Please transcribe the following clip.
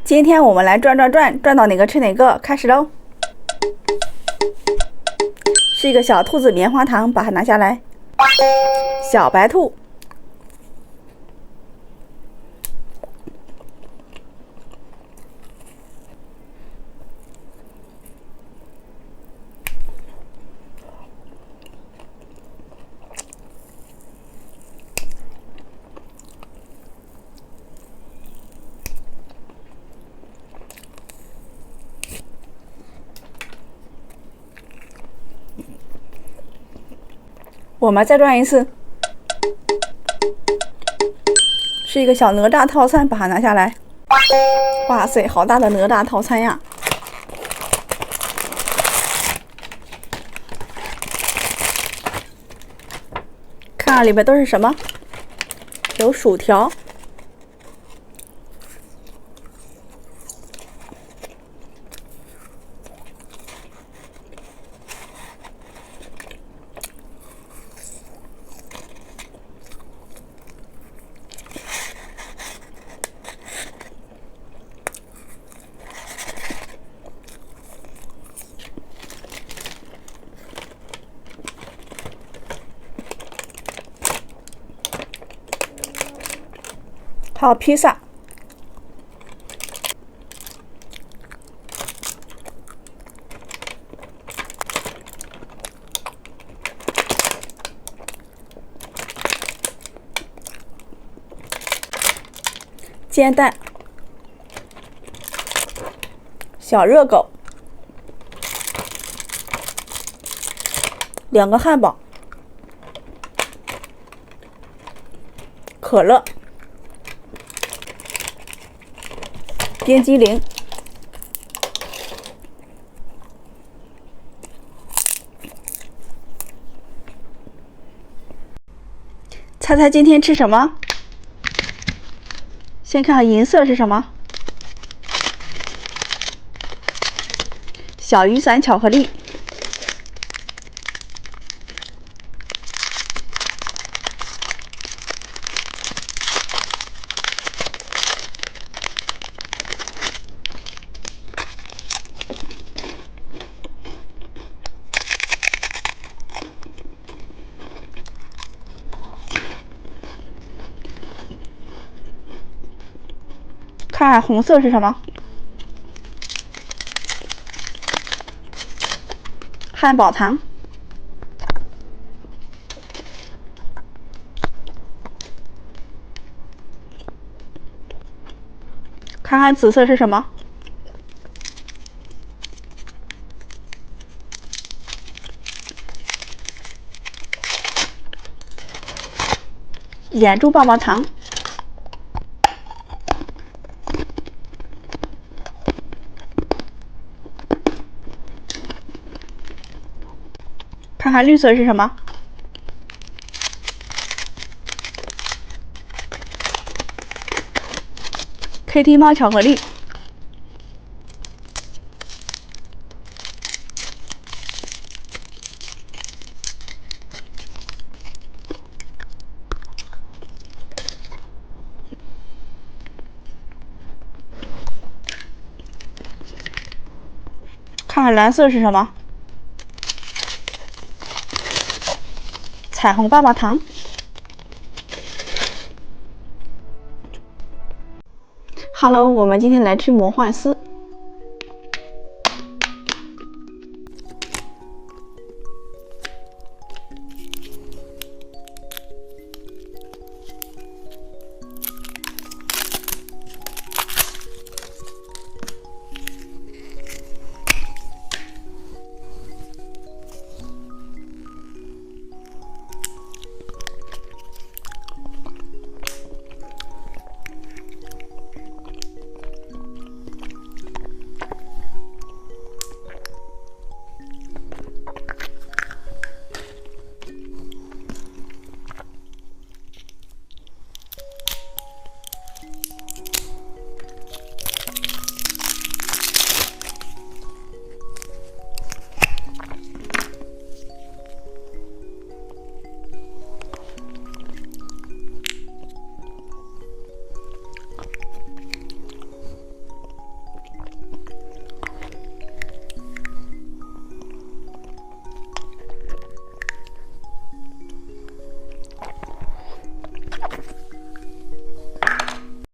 今天我们来转到哪个吃哪个，开始喽！是一个小兔子棉花糖，把它拿下来。小白兔，我们再转一次。是一个小哪吒套餐，把它拿下来。哇塞，好大的哪吒套餐呀！看看里面都是什么？有薯条，还有披萨。煎蛋，小热狗，2个汉堡，可乐，冰激凌，猜猜今天吃什么？先看看银色是什么？小雨伞巧克力，看看红色是什么？汉堡糖。看看紫色是什么？眼珠棒棒糖。看看绿色是什么？KT 猫巧克力。看看蓝色是什么？彩虹棒棒糖。Hello， 我们今天来吃魔幻丝。